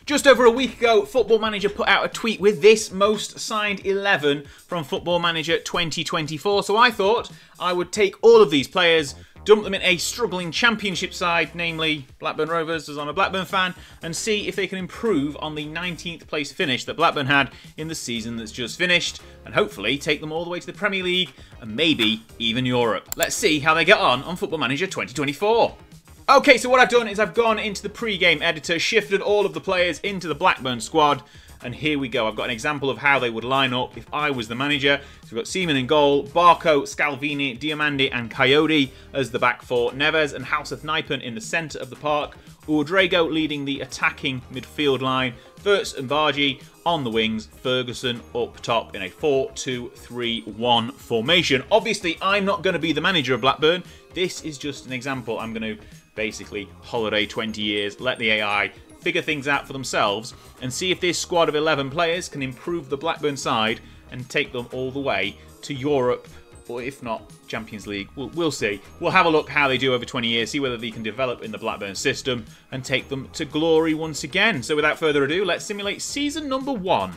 Just over a week ago, Football Manager put out a tweet with this most signed 11 from Football Manager 2024. So I thought I would take all of these players, dump them in a struggling championship side, namely Blackburn Rovers, as I'm a Blackburn fan, and see if they can improve on the 19th place finish that Blackburn had in the season that's just finished, and hopefully take them all the way to the Premier League and maybe even Europe. Let's see how they get on Football Manager 2024. Okay, so what I've done is I've gone into the pre-game editor, shifted all of the players into the Blackburn squad, and here we go. I've got an example of how they would line up if I was the manager. So we've got Seaman in goal, Barco, Scalvini, Diamandi and Coyote as the back four, Neves and Houseth Nijpen in the centre of the park, Uodrego leading the attacking midfield line, Wirtz and Bargi on the wings, Ferguson up top in a 4-2-3-1 formation. Obviously, I'm not going to be the manager of Blackburn. This is just an example. I'm going to basically holiday 20 years, let the AI figure things out for themselves and see if this squad of 11 players can improve the Blackburn side and take them all the way to Europe, or if not, Champions League. We'll see. We'll have a look how they do over 20 years, see whether they can develop in the Blackburn system and take them to glory once again. So without further ado, let's simulate season number 1.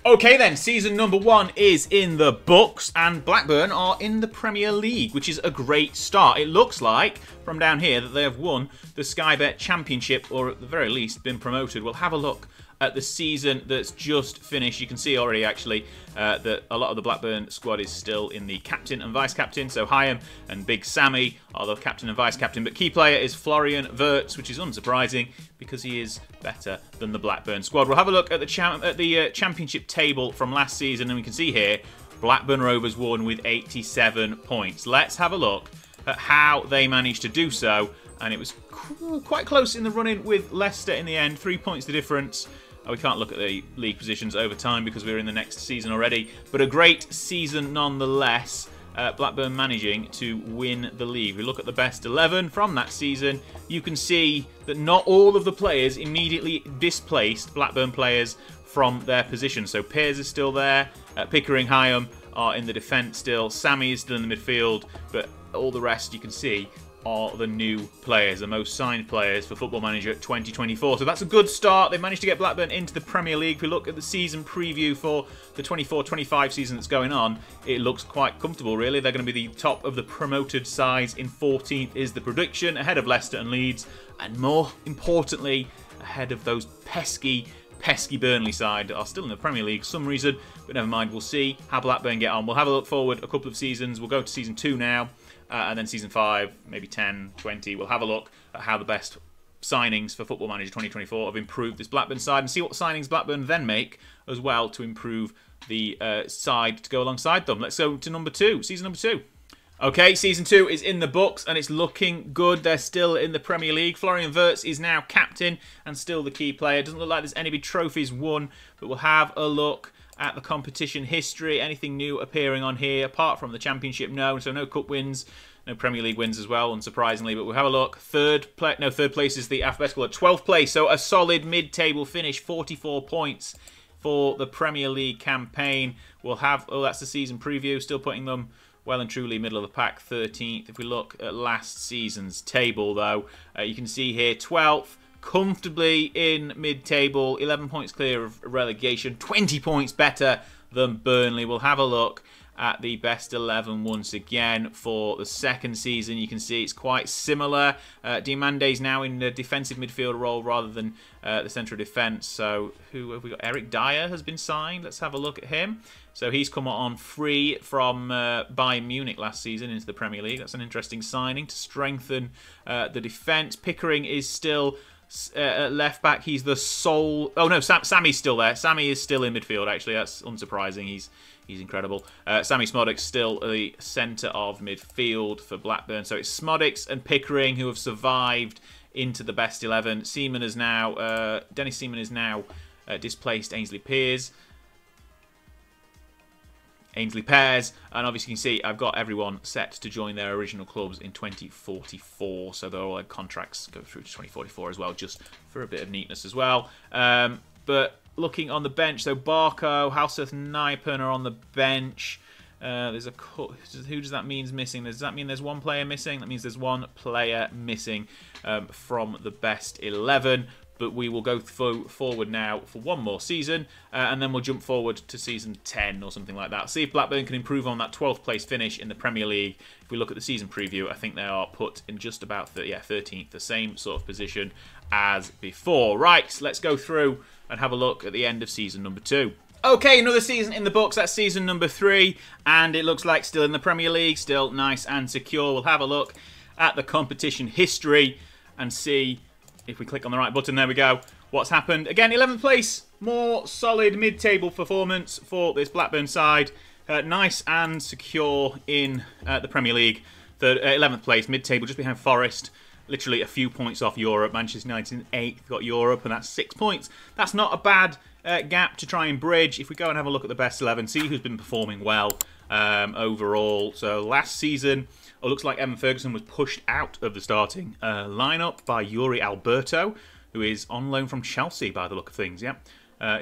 Okay then, season number 1 is in the books and Blackburn are in the Premier League, which is a great start. It looks like, from down here, that they have won the Sky Bet Championship, or at the very least been promoted. We'll have a look at the season that's just finished. You can see already actually that a lot of the Blackburn squad is still in the captain and vice-captain. So Hyam and Big Sammy are the captain and vice-captain. But key player is Florian Wirtz, which is unsurprising because he is better than the Blackburn squad. We'll have a look at the championship table from last season, and we can see here Blackburn Rovers won with 87 points. Let's have a look at how they managed to do so. And it was quite close in the run-in with Leicester in the end. 3 points the difference. We can't look at the league positions over time because we're in the next season already. But a great season nonetheless. Blackburn managing to win the league. We look at the best 11 from that season. You can see that not all of the players immediately displaced Blackburn players from their position. So Pears is still there. Pickering, Hyam are in the defence still. Sammy is still in the midfield. But all the rest you can see are the new players, the most signed players for Football Manager 2024. So that's a good start. They've managed to get Blackburn into the Premier League. If we look at the season preview for the 24-25 season that's going on, it looks quite comfortable, really. They're going to be the top of the promoted sides. In 14th is the prediction, ahead of Leicester and Leeds, and more importantly, ahead of those pesky Burnley side that are still in the Premier League for some reason. But never mind, we'll see how Blackburn get on. We'll have a look forward a couple of seasons. We'll go to season 2 now. And then season 5, maybe 10, 20. We'll have a look at how the best signings for Football Manager 2024 have improved this Blackburn side and see what signings Blackburn then make as well to improve the side to go alongside them. Let's go to number 2, season number 2. Okay, season 2 is in the books and it's looking good. They're still in the Premier League. Florian Wirtz is now captain and still the key player. Doesn't look like there's any big trophies won, but we'll have a look at the competition history. Anything new appearing on here apart from the Championship? No. So no cup wins, no Premier League wins as well, unsurprisingly. But we'll have a look. Third place is the alphabetical at 12th place. So a solid mid-table finish, 44 points for the Premier League campaign. We'll have, oh, that's the season preview, still putting them well and truly middle of the pack, 13th. If we look at last season's table, though, you can see here 12th. Comfortably in mid-table, 11 points clear of relegation, 20 points better than Burnley. We'll have a look at the best 11 once again for the second season. You can see it's quite similar. Diamandi's now in the defensive midfield role rather than the central defence. So who have we got? Eric Dyer has been signed. Let's have a look at him. So he's come on free from Bayern Munich last season into the Premier League. That's an interesting signing to strengthen the defence. Pickering is still left back. He's the sole. Oh no, Sammy's still there. Sammy is still in midfield. Actually, that's unsurprising. He's incredible. Sammy Smodic's still the centre of midfield for Blackburn. So it's Smodics and Pickering who have survived into the best 11. Seaman is now Dennis Seaman is now displaced Ainsley Pears. Ainsley Pears, and obviously you can see I've got everyone set to join their original clubs in 2044, so they're all contracts go through to 2044 as well, just for a bit of neatness as well. But looking on the bench, so Barco, Houseth Nijpen are on the bench. There's a who does that mean is missing? Does that mean there's one player missing? That means there's one player missing from the best 11. but we will go forward now for one more season, and then we'll jump forward to season 10 or something like that. See if Blackburn can improve on that 12th place finish in the Premier League. If we look at the season preview, I think they are put in just about 13th, the same sort of position as before. Right, let's go through and have a look at the end of season number 2. Okay, another season in the books. That's season number 3, and it looks like still in the Premier League, still nice and secure. We'll have a look at the competition history and see if we click on the right button. There we go. What's happened? Again, 11th place. More solid mid-table performance for this Blackburn side. Nice and secure in the Premier League. 11th place, mid-table, just behind Forest. Literally a few points off Europe. Manchester United in 8th, got Europe, and that's 6 points. That's not a bad gap to try and bridge. If we go and have a look at the best 11, see who's been performing well overall. So last season, it looks like Evan Ferguson was pushed out of the starting lineup by Yuri Alberto, who is on loan from Chelsea by the look of things. Yeah,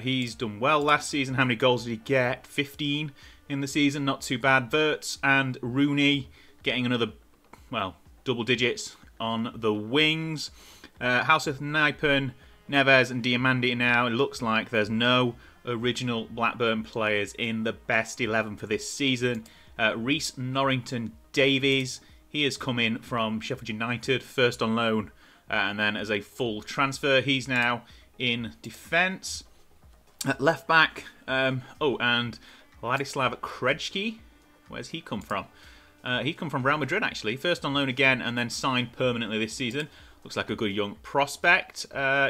he's done well last season. How many goals did he get? 15 in the season, not too bad. Wirtz and Rooney getting another, well, double digits on the wings. Houseworth, Nijpen, Neves and Diamandi now. It looks like there's no original Blackburn players in the best 11 for this season. Reece Norrington Davies, he has come in from Sheffield United, first on loan and then as a full transfer. He's now in defence. At left back, oh, and Ladislav Krejci, where's he come from? He come from Real Madrid, actually. First on loan again and then signed permanently this season. Looks like a good young prospect.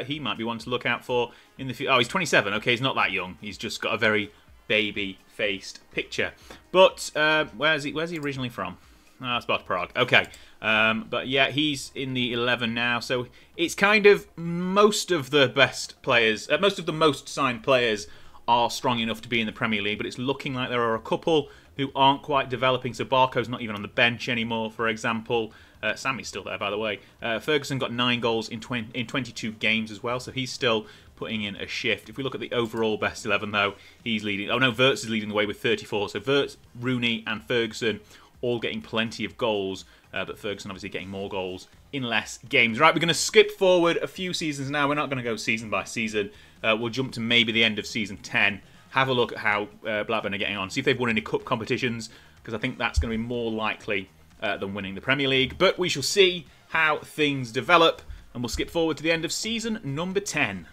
He might be one to look out for in the future. Oh, he's 27. Okay, he's not that young. He's just got a very baby-faced picture. But where's he originally from? Oh, Sparta Prague. Okay. But yeah, he's in the 11 now. So it's kind of most of the best players, most of the most signed players are strong enough to be in the Premier League. But it's looking like there are a couple who aren't quite developing. So Barco's not even on the bench anymore, for example. Sammy's still there, by the way. Ferguson got 9 goals in 22 games as well, so he's still putting in a shift. If we look at the overall best 11, though, he's leading. Oh no, Wirtz is leading the way with 34. So Wirtz, Rooney, and Ferguson all getting plenty of goals, but Ferguson obviously getting more goals in less games. Right, we're going to skip forward a few seasons now. We're not going to go season by season. We'll jump to maybe the end of season 10. Have a look at how Blackburn are getting on. See if they've won any cup competitions, because I think that's going to be more likely than winning the Premier League. But we shall see how things develop, and we'll skip forward to the end of season number 10.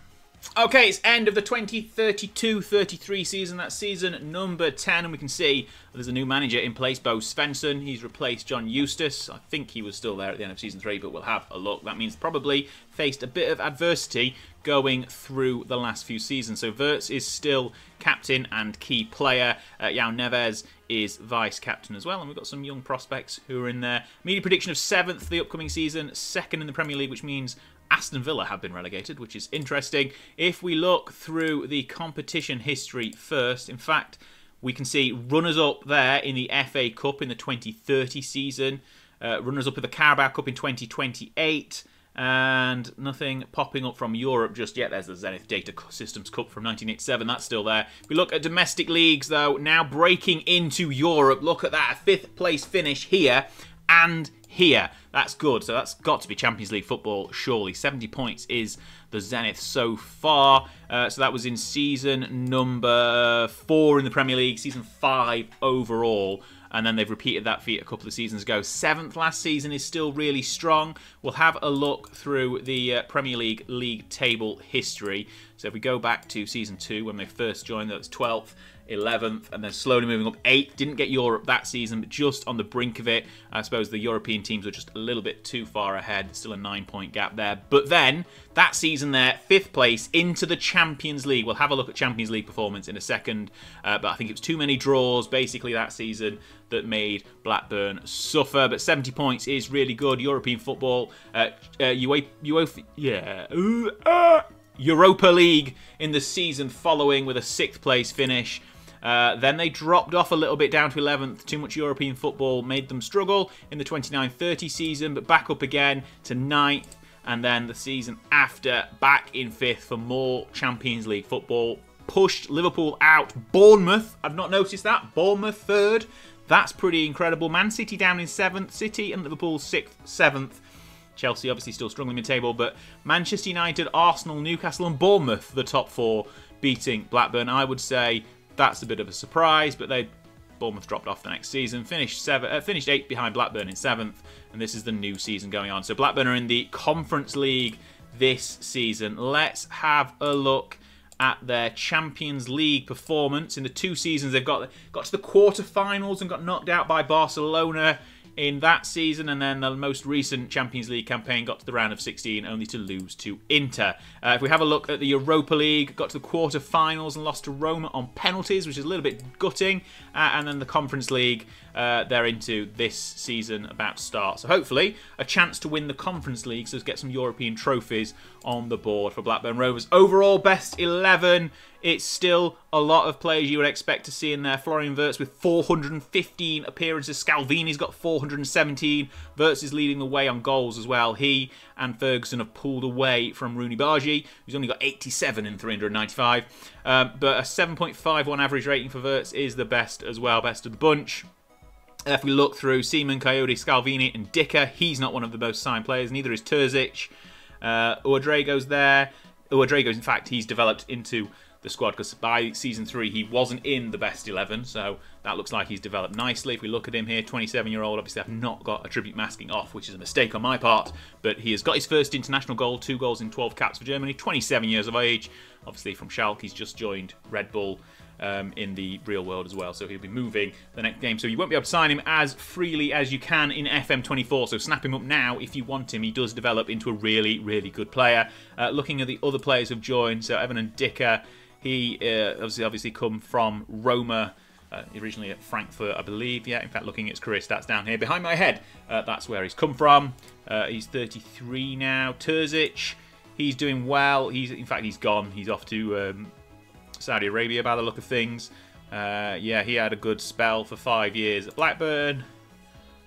Okay, it's end of the 2032-33 season. That's season number 10, and we can see there's a new manager in place, Bo Svensson. He's replaced John Eustace. I think he was still there at the end of season 3, but we'll have a look. That means probably faced a bit of adversity going through the last few seasons. So Wirtz is still captain and key player. João Neves is vice-captain as well, and we've got some young prospects who are in there. Media prediction of 7th for the upcoming season, 2nd in the Premier League, which means Aston Villa have been relegated, which is interesting. If we look through the competition history first, in fact, we can see runners-up there in the FA Cup in the 2030 season, runners-up in the Carabao Cup in 2028, and nothing popping up from Europe just yet. There's the Zenith Data Systems Cup from 1987. That's still there. If we look at domestic leagues, though, now breaking into Europe. Look at that, a 5th place finish here and here. That's good. So that's got to be Champions League football, surely. 70 points is the Zenith so far. So that was in season number 4 in the Premier League, season 5 overall. And then they've repeated that feat a couple of seasons ago. 7th last season is still really strong. We'll have a look through the Premier League league table history. So if we go back to season 2, when they first joined, that was 12th, 11th, and then slowly moving up 8th. Didn't get Europe that season, but just on the brink of it. I suppose the European teams were just a little bit too far ahead. Still a 9-point gap there. But then, that season there, 5th place into the Champions League. We'll have a look at Champions League performance in a second. But I think it was too many draws, basically, that season that made Blackburn suffer. But 70 points is really good. European football, Europa League in the season following with a 6th place finish. Then they dropped off a little bit down to 11th. Too much European football made them struggle in the 29-30 season, but back up again to 9th. And then the season after, back in 5th for more Champions League football. Pushed Liverpool out. Bournemouth, I've not noticed that. Bournemouth 3rd. That's pretty incredible. Man City down in 7th. City and Liverpool 6th, 7th. Chelsea obviously still struggling mid-table, but Manchester United, Arsenal, Newcastle and Bournemouth, the top 4, beating Blackburn. I would say that's a bit of a surprise, but Bournemouth dropped off the next season, finished 8th behind Blackburn in 7th, and this is the new season going on. So Blackburn are in the Conference League this season. Let's have a look at their Champions League performance. In the 2 seasons, they've got to the quarter-finals and got knocked out by Barcelona in that season, and then the most recent Champions League campaign got to the round of 16 only to lose to Inter. If we have a look at the Europa League, got to the quarter-finals and lost to Roma on penalties, which is a little bit gutting, and then the Conference League, they're into this season about to start. So hopefully a chance to win the Conference League, so let's get some European trophies on the board for Blackburn Rovers. Overall best 11, it's still a lot of players you would expect to see in there. Florian Wirtz with 415 appearances. Scalvini's got 417. Wirtz is leading the way on goals as well. He and Ferguson have pulled away from Rooney Bargi, who's only got 87 in 395. But a 7.51 average rating for Wirtz is the best as well, best of the bunch. If we look through Seaman, Coyote, Scalvini and Dicker, he's not one of the most signed players. Neither is Terzic. Uadrego's there. Uadrego's, in fact, he's developed into the squad because by season 3 he wasn't in the best 11, so that looks like he's developed nicely. If we look at him here, 27-year-old, obviously I've not got attribute masking off, which is a mistake on my part, but he has got his first international goal, 2 goals in 12 caps for Germany, 27 years of age, obviously from Schalke. He's just joined Red Bull in the real world as well, so he'll be moving the next game, so you won't be able to sign him as freely as you can in FM24, so snap him up now if you want him. He does develop into a really, really good player. Looking at the other players who've joined, so Evan and Dicker, he obviously come from Roma, originally at Frankfurt, I believe. Yeah, in fact, looking at his career stats down here behind my head, that's where he's come from. He's 33 now. Terzic, he's doing well. In fact, he's gone. He's off to Saudi Arabia by the look of things. Yeah, he had a good spell for 5 years at Blackburn.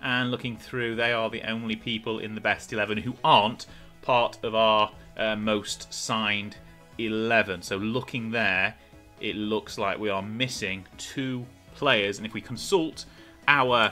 And looking through, they are the only people in the best 11 who aren't part of our most signed 11. So looking there, it looks like we are missing 2 players. And if we consult our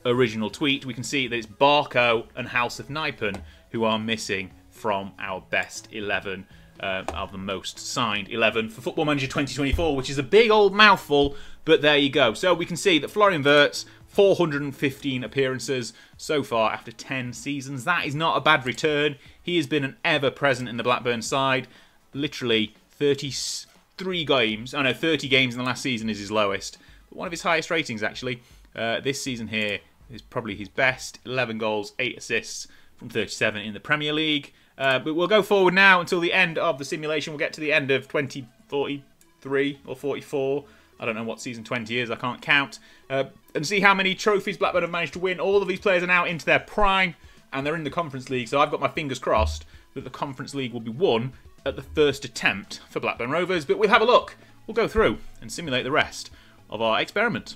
original tweet, we can see that it's Barco and House of Nijpen who are missing from our best 11 of the most signed 11 for Football Manager 2024, which is a big old mouthful, but there you go. So we can see that Florian Wirtz, 415 appearances so far after 10 seasons. That is not a bad return. He has been an ever-present in the Blackburn side. Literally 33 games. Oh no, 30 games in the last season is his lowest. But one of his highest ratings, actually. This season here is probably his best. 11 goals, 8 assists from 37 in the Premier League. But we'll go forward now until the end of the simulation. We'll get to the end of 2043 or 44. I don't know what season 20 is. I can't count. And see how many trophies Blackburn have managed to win. All of these players are now into their prime. And they're in the Conference League. So I've got my fingers crossed that the Conference League will be won at the first attempt for Blackburn Rovers. But we'll have a look. We'll go through and simulate the rest of our experiment.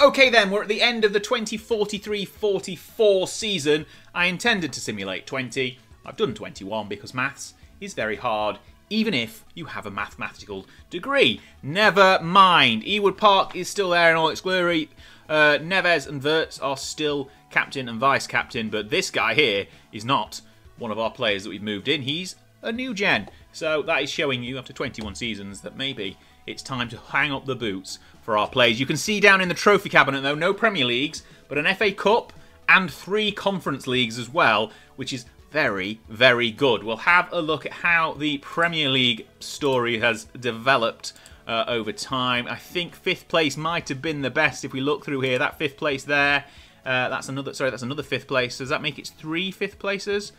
Okay then, we're at the end of the 2043-44 season. I intended to simulate 20. I've done 21 because maths is very hard, even if you have a mathematical degree. Never mind. Ewood Park is still there in all its glory. Neves and Wirtz are still captain and vice-captain, but this guy here is not one of our players that we've moved in. He's a new gen. So that is showing you, after 21 seasons, that maybe it's time to hang up the boots for our players. You can see down in the trophy cabinet, though, no Premier Leagues, but an FA Cup and 3 Conference Leagues as well, which is very, very good. We'll have a look at how the Premier League story has developed over time. I think 5th place might have been the best if we look through here. That 5th place there, that's another 5th place. Does that make it 3 5th places?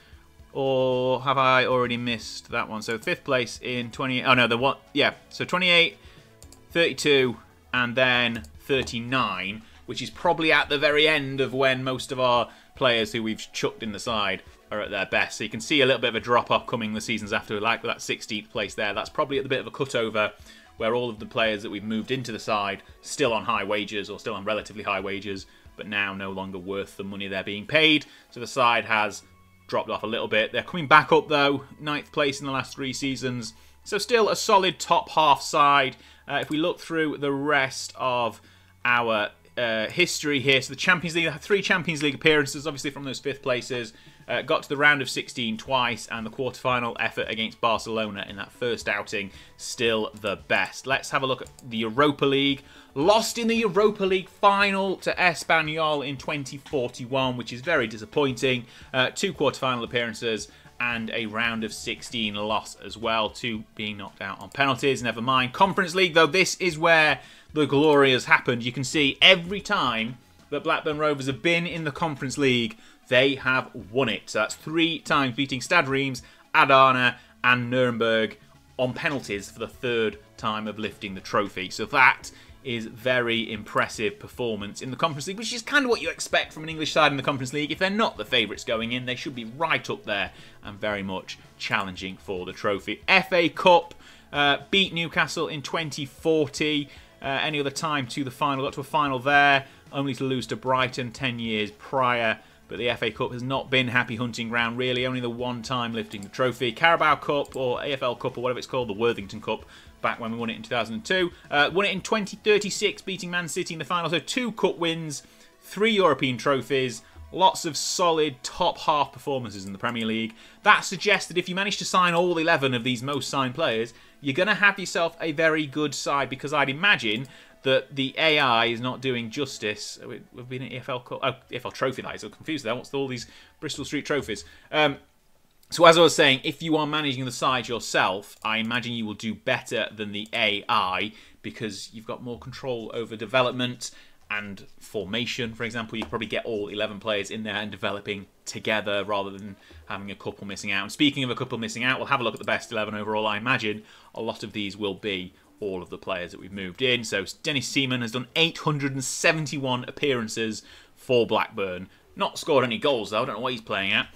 Or have I already missed that one? So 5th place in 20... Oh, no, the one... Yeah, so 28, 32, and then 39, which is probably at the very end of when most of our players who we've chucked in the side are at their best. So you can see a little bit of a drop-off coming the seasons after, like that 16th place there. That's probably at the bit of a cutover where all of the players that we've moved into the side still on high wages or still on relatively high wages, but now no longer worth the money they're being paid. So the side has dropped off a little bit. They're coming back up though, 9th place in the last 3 seasons. So still a solid top half side. If we look through the rest of our history here, so the Champions League, 3 Champions League appearances, obviously from those 5th places. Got to the round of 16 twice, and the quarter-final effort against Barcelona in that first outing, still the best. Let's have a look at the Europa League. Lost in the Europa League final to Espanyol in 2041, which is very disappointing. 2 quarter-final appearances and a round of 16 loss as well, 2 being knocked out on penalties. Never mind. Conference League, though, this is where the glory has happened. You can see every time that Blackburn Rovers have been in the Conference League, they have won it. So that's 3 times, beating Stade Reims, Adana and Nuremberg on penalties for the 3rd time of lifting the trophy. So that is very impressive performance in the Conference League, which is kind of what you expect from an English side in the Conference League. If they're not the favourites going in, they should be right up there and very much challenging for the trophy. FA Cup, beat Newcastle in 2040. Any other time to the final, got to a final there, only to lose to Brighton 10 years prior. But the FA Cup has not been happy hunting ground, really. Only the one time lifting the trophy. Carabao Cup, or AFL Cup, or whatever it's called, the Worthington Cup, back when we won it in 2002. Won it in 2036, beating Man City in the final. So 2 cup wins, 3 European trophies, lots of solid top half performances in the Premier League. That suggests that if you manage to sign all 11 of these most signed players, you're going to have yourself a very good side, because I'd imagine that the AI is not doing justice. We've been at EFL Cup, EFL Trophy night, so I'm confused there. What's all these Bristol Street trophies? So as I was saying, if you are managing the side yourself, I imagine you will do better than the AI, because you've got more control over development and formation. For example, you probably get all 11 players in there and developing together rather than having a couple missing out. And speaking of a couple missing out, we'll have a look at the best 11 overall. I imagine a lot of these will be all of the players that we've moved in. So Dennis Seaman has done 871 appearances for Blackburn. Not scored any goals, though. I don't know what he's playing at.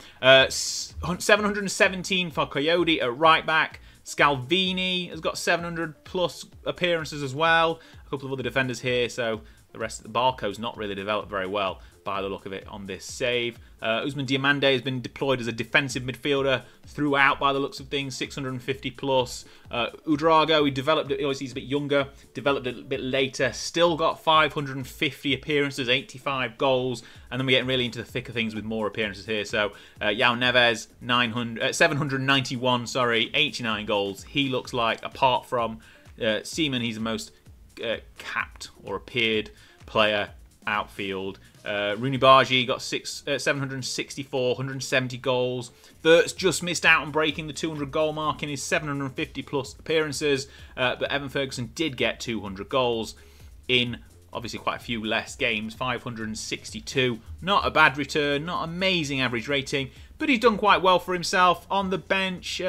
717 for Coyote at right back. Scalvini has got 700 plus appearances as well. A couple of other defenders here, so the rest of the Barco's not really developed very well by the look of it on this save. Usman Diamande has been deployed as a defensive midfielder throughout by the looks of things, 650 plus. Udrago, he developed it, obviously he's a bit younger, developed it a bit later, still got 550 appearances, 85 goals, and then we're getting really into the thick of things with more appearances here. So Yao Neves, 791, 89 goals. He looks like, apart from Seaman, he's the most capped or appeared player outfield. Rooney Bargi got 764, 170 goals. Verts just missed out on breaking the 200 goal mark in his 750 plus appearances, but Evan Ferguson did get 200 goals in obviously quite a few less games, 562. Not a bad return, not amazing average rating, but he's done quite well for himself. On the bench,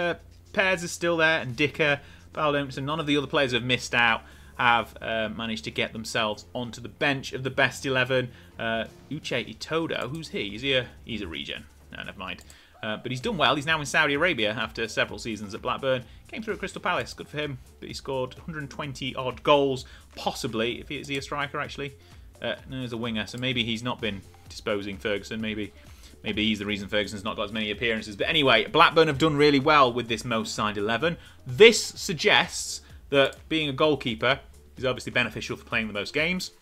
Pears is still there, and Dicker, Baldompson, none of the other players have missed out, have managed to get themselves onto the bench of the best 11. Uche Itodo, who's he? He's a regen. No, never mind. But he's done well. He's now in Saudi Arabia after several seasons at Blackburn. Came through at Crystal Palace. Good for him. But he scored 120 odd goals. Possibly, is he a striker actually? No, he's a winger. So maybe he's not been disposing Ferguson. Maybe he's the reason Ferguson's not got as many appearances. But anyway, Blackburn have done really well with this most signed 11. This suggests that being a goalkeeper is obviously beneficial for playing the most games.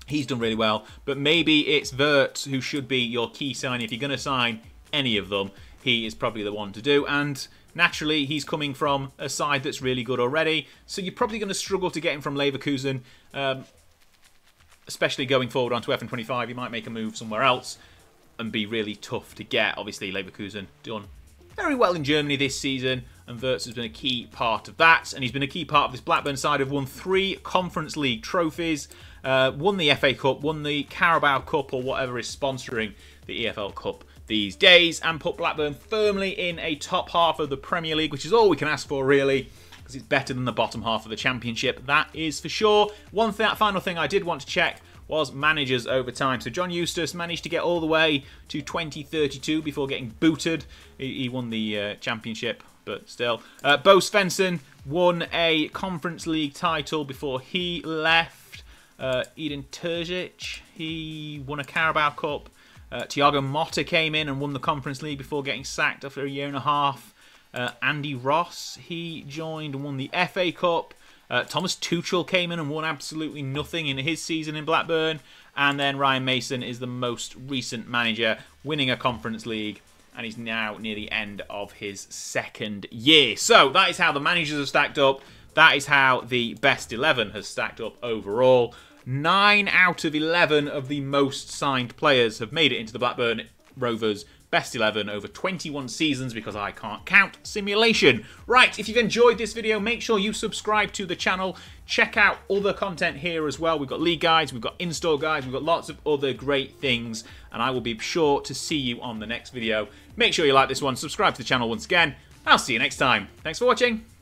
He's done really well, but maybe it's Verts who should be your key sign. If you're going to sign any of them, he is probably the one to do. And naturally, he's coming from a side that's really good already, so you're probably going to struggle to get him from Leverkusen, especially going forward onto FN25. You might make a move somewhere else and be really tough to get. Obviously, Leverkusen done very well in Germany this season, and Verts has been a key part of that, and he's been a key part of this Blackburn side. Have won 3 Conference League trophies, won the FA Cup, won the Carabao Cup, or whatever is sponsoring the EFL Cup these days, and put Blackburn firmly in a top half of the Premier League, which is all we can ask for, really, because it's better than the bottom half of the Championship, that is for sure. One final thing I did want to check was managers over time. So John Eustace managed to get all the way to 2032 before getting booted. He won the Championship, but still. Bo Svensson won a Conference League title before he left. Edin Terzic, he won a Carabao Cup. Thiago Motta came in and won the Conference League before getting sacked after a year and a half. Andy Ross, he joined and won the FA Cup. Thomas Tuchel came in and won absolutely nothing in his season in Blackburn. And then Ryan Mason is the most recent manager, winning a Conference League and he's now near the end of his second year. So that is how the managers have stacked up. That is how the best 11 has stacked up overall. 9 out of 11 of the most signed players have made it into the Blackburn Rovers best 11 over 21 seasons, because I can't count simulation. Right, if you've enjoyed this video, make sure you subscribe to the channel. Check out other content here as well. We've got league guides, we've got in-store guides, we've got lots of other great things, and I will be sure to see you on the next video. Make sure you like this one, subscribe to the channel once again. I'll see you next time. Thanks for watching.